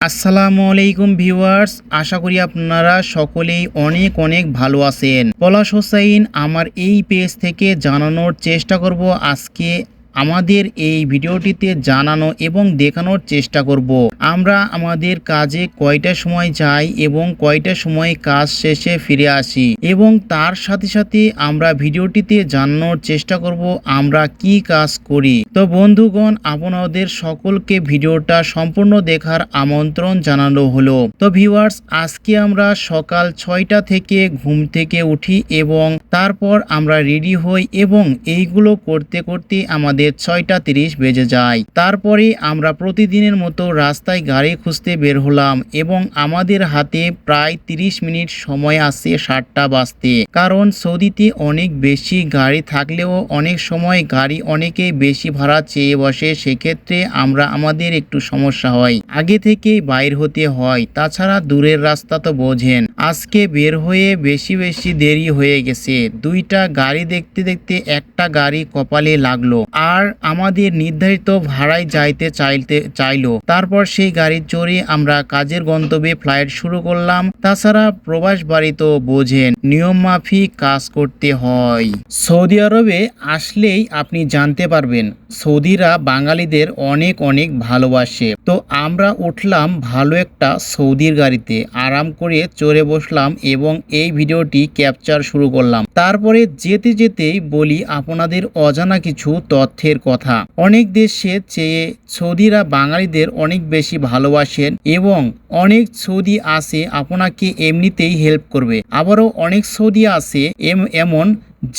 আসসালামু আলাইকুম ভিউয়ার্স, আশা করি আপনারা সকলেই অনেক অনেক ভালো আছেন। পলাশ হোসাইন আমার এই পেজ থেকে জানানোর চেষ্টা করব আজকে আমাদের এই ভিডিওটিতে জানানো এবং দেখানোর চেষ্টা করব আমরা আমাদের কাজে কয়টা সময় যাই এবং কয়টা সময় কাজ শেষে ফিরে আসি, এবং তার সাথে সাথে আমরা ভিডিওটিতে জানানোর চেষ্টা করব আমরা কি কাজ করি। তো বন্ধুগণ, আপনাদের সকলকে ভিডিওটা সম্পূর্ণ দেখার আমন্ত্রণ জানানো হলো। তো ভিউয়ার্স, আজকে আমরা সকাল 6টা থেকে ঘুম থেকে উঠি এবং তারপর আমরা রেডি হই এবং এইগুলো করতে করতে আমাদের 6টা 30 বেজে যায়। তারপরে আমরা প্রতিদিনের মতো রাস্তায় গাড়ি খুঁজতে বের হলাম এবং আমাদের হাতে প্রায় 30 মিনিট সময় আছে 7টা বাজতে, কারণ সৌদিতে অনেক বেশি গাড়ি থাকলেও অনেক সময় গাড়ি অনেকে বেশি ভাড়া চেয়ে বসে, সেক্ষেত্রে আমাদের একটু সমস্যা হয়, আগে থেকেই বাইর হতে হয়। তাছাড়া দূরের রাস্তা তো বোঝেন, আজকে বের হয়ে বেশি দেরি হয়ে গেছে। 2টা গাড়ি দেখতে দেখতে একটা গাড়ি কপালে লাগলো আর আমাদের নির্ধারিত ভাড়ায় যাইতে চাইলো। তারপর সেই গাড়ি চড়ে আমরা কাজের গন্তব্যে ফ্লাইট শুরু করলাম। তাছাড়া প্রবাস বাড়ি তো বোঝেন, নিয়ম মাফিক কাজ করতে হয়। সৌদি আরবে আসলেই আপনি জানতে পারবেন সৌদিরা বাঙালিদের অনেক অনেক ভালোবাসে। তো আমরা উঠলাম ভালো একটা সৌদির গাড়িতে, আরাম করে চড়ে বসলাম এবং এই ভিডিওটি ক্যাপচার শুরু করলাম। তারপরে যেতে যেতেই বলি আপনাদের অজানা কিছু তথ্যের কথা। অনেক দেশে চেয়ে সৌদিরা বাঙালিদের অনেক বেশি ভালোবাসেন এবং অনেক সৌদি আছে আপনাকে এমনিতেই হেল্প করবে, আবারও অনেক সৌদি আছে এমন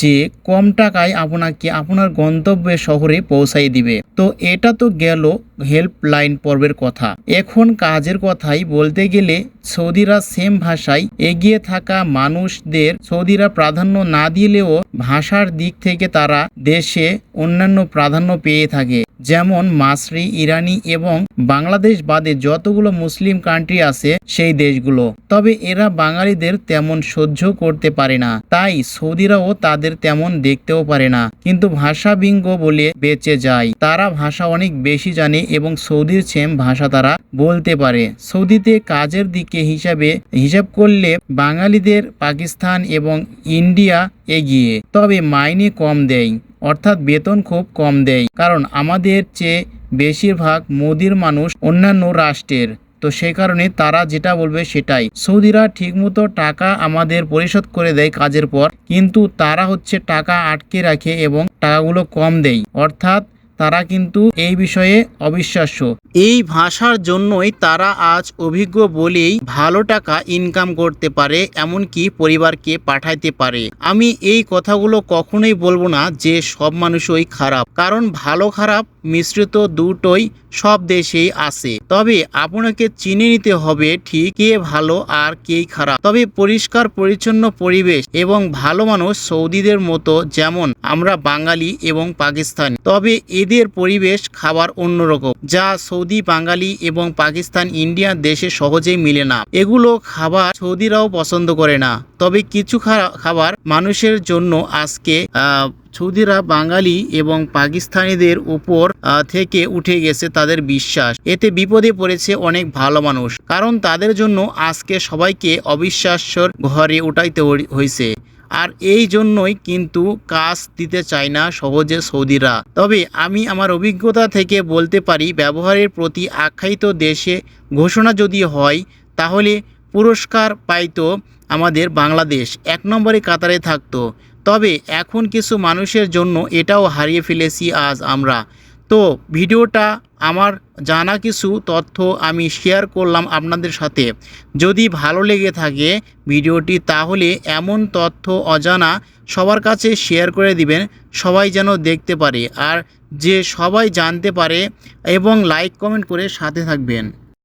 যে কম টাকায় আপনাকে আপনার গন্তব্যের শহরে পৌঁছাই দিবে। তো এটা তো গেল হেল্পলাইন পর্বের কথা। এখন কাজের কথাই বলতে গেলে সৌদিরা সেম ভাষায় এগিয়ে থাকা মানুষদের সৌদিরা প্রাধান্য না দিলেও ভাষার দিক থেকে তারা দেশে অন্যান্য প্রাধান্য পেয়ে থাকে, যেমন মাসরি, ইরানি এবং বাংলাদেশ বাদে যতগুলো মুসলিম কান্ট্রি আছে সেই দেশগুলো। তবে এরা বাঙালিদের তেমন সহ্য করতে পারে না, তাই সৌদিরাও তাদের তেমন দেখতেও পারে না, কিন্তু ভাষা বিঙ্গ বলে বেঁচে যায়। তারা ভাষা অনেক বেশি জানে এবং সৌদির সেম ভাষা তারা বলতে পারে। সৌদিতে কাজের দিকে হিসাব করলে বাঙালিদের পাকিস্তান এবং ইন্ডিয়া এগিয়ে, তবে মাইনে কম দেয়, অর্থাৎ বেতন খুব কম দেয়, কারণ আমাদের চেয়ে বেশিরভাগ মোদির মানুষ অন্যান্য রাষ্ট্রের। তো সেই কারণে তারা যেটা বলবে সেটাই। সৌদিরা ঠিকমতো টাকা আমাদের পরিশোধ করে দেয় কাজের পর, কিন্তু তারা টাকা আটকে রাখে এবং টাকাগুলো কম দেয়, অর্থাৎ তারা কিন্তু এই বিষয়ে অবিশ্বাস্য। এই ভাষার জন্যই তারা আজ অভিজ্ঞ বলেই ভালো টাকা ইনকাম করতে পারে, এমনকি পরিবারকে পাঠাইতে পারে। আমি এই কথাগুলো কখনোই বলবো না যে সব মানুষই খারাপ, কারণ ভালো খারাপ মিশ্রিত দুটোই সব দেশেই আছে। তবে আপনাকে চিনে নিতে হবে ঠিক কে ভালো আর কে খারাপ। তবে পরিষ্কার পরিচ্ছন্ন পরিবেশ এবং ভালো মানুষ সৌদিদের মতো, যেমন আমরা বাঙালি এবং পাকিস্তানি, তবে এদের পরিবেশ খাবার অন্যরকম, যা সৌদি, বাঙালি এবং পাকিস্তান, ইন্ডিয়া দেশে সহজেই মিলে না। এগুলো খাবার সৌদিরাও পছন্দ করে না। তবে কিছু খাবার মানুষের জন্য আজকে সৌদিরা বাঙালি এবং পাকিস্তানিদের উপর থেকে উঠে গেছে তাদের বিশ্বাস। এতে বিপদে পড়েছে অনেক ভালো মানুষ, কারণ তাদের জন্য আজকে সবাইকে অবিশ্বাস্যর ঘরে উঠাইতে হয়েছে। আর এই জন্যই কিন্তু কাজ দিতে চায় না সহজে সৌদিরা। তবে আমি আমার অভিজ্ঞতা থেকে বলতে পারি, ব্যবহারের প্রতি আখ্যায়িত দেশে ঘোষণা যদি হয় তাহলে পুরস্কার পাইতো আমাদের বাংলাদেশ, 1 নম্বরে কাতারে থাকতো। তবে এখন কিছু মানুষের জন্য এটাও হারিয়ে ফেলেছি আজ আমরা। তো ভিডিওটা আমার জানা কিছু তথ্য আমি শেয়ার করলাম আপনাদের সাথে। যদি ভালো লেগে থাকে ভিডিওটি, তাহলে এমন তথ্য অজানা সবার কাছে শেয়ার করে দিবেন, সবাই যেন দেখতে পারে আর যে সবাই জানতে পারে, এবং লাইক কমেন্ট করে সাথে থাকবেন।